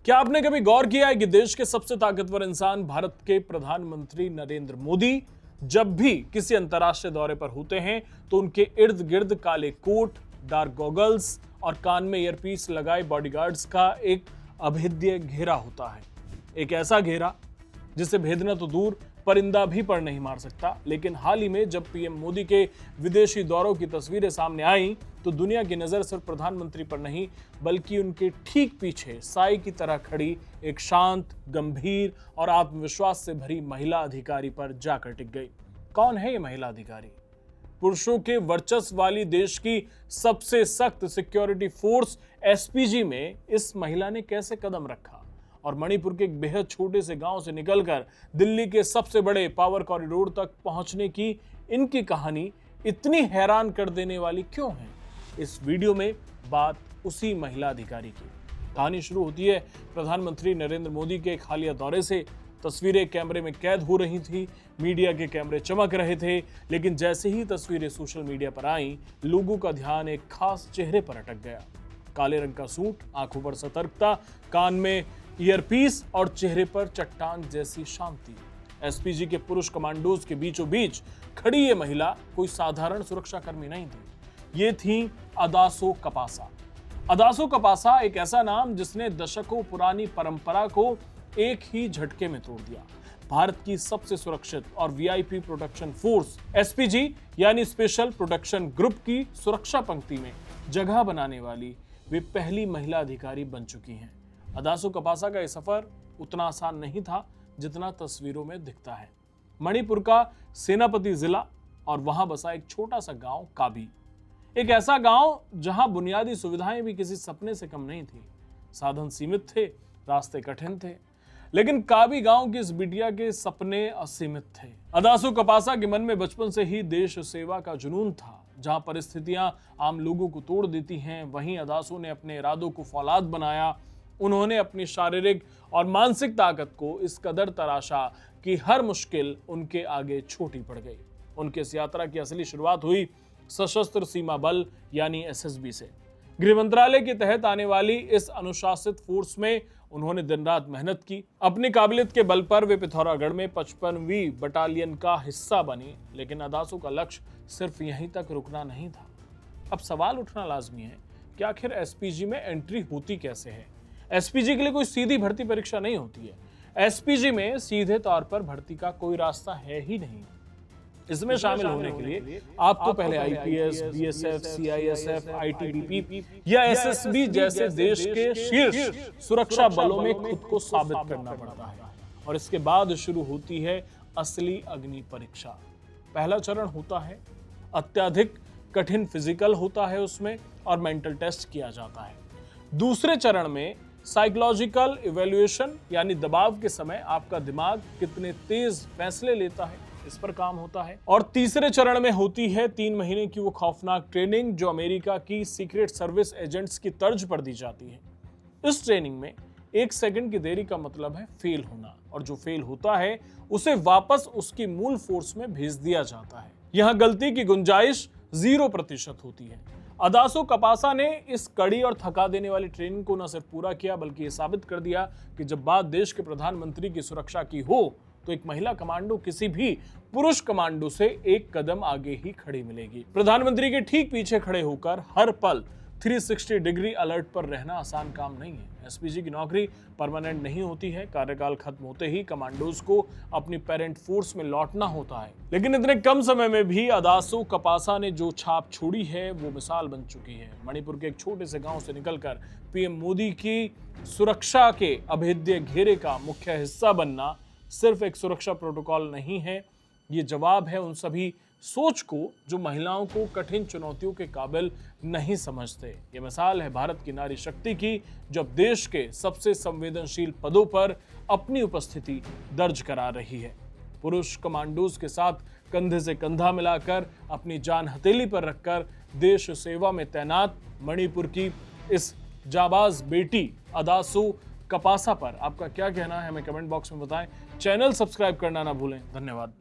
क्या आपने कभी गौर किया है कि देश के सबसे ताकतवर इंसान भारत के प्रधानमंत्री नरेंद्र मोदी जब भी किसी अंतर्राष्ट्रीय दौरे पर होते हैं तो उनके इर्द गिर्द काले कोट, डार्क गॉगल्स और कान में ईयरपीस लगाए बॉडीगार्ड्स का एक अभेद्य घेरा होता है। एक ऐसा घेरा जिसे भेदना तो दूर, परिंदा भी पर नहीं मार सकता। लेकिन हाल ही में जब पीएम मोदी के विदेशी दौरों की तस्वीरें सामने आईं तो दुनिया की नजर सिर्फ प्रधानमंत्री पर नहीं बल्कि उनके ठीक पीछे साई की तरह खड़ी एक शांत, गंभीर और आत्मविश्वास से भरी महिला अधिकारी पर जाकर टिक गई। कौन है ये महिला अधिकारी? पुरुषों के वर्चस्व वाली देश की सबसे सख्त सिक्योरिटी फोर्स एसपीजी में इस महिला ने कैसे कदम रखा और मणिपुर के एक बेहद छोटे से गांव से निकलकर दिल्ली के सबसे बड़े पावर कॉरिडोर तक पहुंचने की इनकी कहानी इतनी हैरान कर देने वाली क्यों है? इस वीडियो में बात उसी महिला अधिकारी की। कहानी शुरू होती है प्रधानमंत्री नरेंद्र मोदी के एक हालिया दौरे से। तस्वीरें कैमरे में कैद हो रही थी, मीडिया के कैमरे चमक रहे थे, लेकिन जैसे ही तस्वीरें सोशल मीडिया पर आईं, लोगों का ध्यान एक खास चेहरे पर अटक गया। काले रंग का सूट, आंखों पर सतर्कता, कान में ईयरपीस और चेहरे पर चट्टान जैसी शांति। एसपीजी के पुरुष कमांडोज के बीचों बीच खड़ी ये महिला कोई साधारण सुरक्षाकर्मी नहीं थी। ये थी अदासो कपासा। अदासो कपासा एक ऐसा नाम जिसने दशकों पुरानी परंपरा को एक ही झटके में तोड़ दिया। भारत की सबसे सुरक्षित और वीआईपी प्रोटेक्शन फोर्स एसपीजी यानी स्पेशल प्रोटेक्शन ग्रुप की सुरक्षा पंक्ति में जगह बनाने वाली वे पहली महिला अधिकारी बन चुकी हैं। अदासो कपासा का यह सफर उतना आसान नहीं था जितना तस्वीरों में दिखता है। मणिपुर का सेनापति जिला और वहां बसा एक छोटा सा गांव काबी, एक ऐसा गांव जहां बुनियादी सुविधाएं भी किसी सपने से कम नहीं थी। साधन सीमित थे, रास्ते कठिन थे, लेकिन काबी गांव की इस बिटिया के सपने असीमित थे। अदासो कपासा के मन में बचपन से ही देश सेवा का जुनून था। जहां परिस्थितियां आम लोगों को तोड़ देती हैं, वहीं अदासो ने अपने इरादों को फौलाद बनाया। उन्होंने अपनी शारीरिक और मानसिक ताकत को इस कदर तराशा कि हर मुश्किल उनके आगे छोटी पड़ गई। उनकी इस यात्रा की असली शुरुआत हुई सशस्त्र सीमा बल यानी एसएसबी से। गृह मंत्रालय के तहत आने वाली इस अनुशासित फोर्स में उन्होंने दिन रात मेहनत की। अपनी काबिलियत के बल पर वे पिथौरागढ़ में 55वीं बटालियन का हिस्सा बनी। लेकिन अदासो का लक्ष्य सिर्फ यहीं तक रुकना नहीं था। अब सवाल उठना लाजमी है कि आखिर एसपीजी में एंट्री होती कैसे है? एसपीजी के लिए कोई सीधी भर्ती परीक्षा नहीं होती है। एसपीजी में सीधे तौर पर भर्ती का कोई रास्ता है ही नहीं। इसमें शामिल होने के लिए आपको पहले आईपीएस, बीएसएफ, सीआईएसएफ, आईटीबीपी या एसएसबी जैसे देश के शीर्ष सुरक्षा बलों में खुद को साबित करना पड़ता है और इसके बाद शुरू होती है असली अग्नि परीक्षा। पहला चरण होता है अत्यधिक कठिन फिजिकल होता है उसमें और मेंटल टेस्ट किया जाता है। दूसरे चरण में साइकोलॉजिकल इवैल्यूएशन यानी दबाव के समय आपका दिमाग कितने तेज फैसले लेता है इस पर काम होता है। और तीसरे चरण में होती है 3 महीने की वो खौफनाक ट्रेनिंग जो अमेरिका की सीक्रेट सर्विस एजेंट्स की तर्ज पर दी जाती है। इस ट्रेनिंग में 1 सेकंड की देरी का मतलब है फेल होना और जो फेल होता है उसे वापस उसकी मूल फोर्स में भेज दिया जाता है। यहां गलती की गुंजाइश 0% होती है। अदासो कपासा ने इस कड़ी और थका देने वाली ट्रेनिंग को न सिर्फ पूरा किया बल्कि ये साबित कर दिया कि जब बात देश के प्रधानमंत्री की सुरक्षा की हो तो एक महिला कमांडो किसी भी पुरुष कमांडो से एक कदम आगे ही खड़ी मिलेगी। प्रधानमंत्री के ठीक पीछे खड़े होकर हर पल 360 डिग्री अलर्ट पर रहना आसान काम नहीं है। एसपीजी की नौकरी परमानेंट नहीं होती है। कार्यकाल खत्म होते ही कमांडोज को अपनी पेरेंट फोर्स में लौटना होता है। लेकिन इतने कम समय में भी अदासो कपासा ने जो छाप छोड़ी है वो मिसाल बन चुकी है। मणिपुर के एक छोटे से गांव से निकलकर पीएम मोदी की सुरक्षा के अभेद्य घेरे का मुख्य हिस्सा बनना सिर्फ एक सुरक्षा प्रोटोकॉल नहीं है, ये जवाब है उन सभी सोच को जो महिलाओं को कठिन चुनौतियों के काबिल नहीं समझते। ये मिसाल है भारत की नारी शक्ति की जो देश के सबसे संवेदनशील पदों पर अपनी उपस्थिति दर्ज करा रही है। पुरुष कमांडोज के साथ कंधे से कंधा मिलाकर अपनी जान हथेली पर रखकर देश सेवा में तैनात मणिपुर की इस जाबाज बेटी अदासो कपासा पर आपका क्या कहना है हमें कमेंट बॉक्स में बताएं। चैनल सब्सक्राइब करना ना भूलें। धन्यवाद।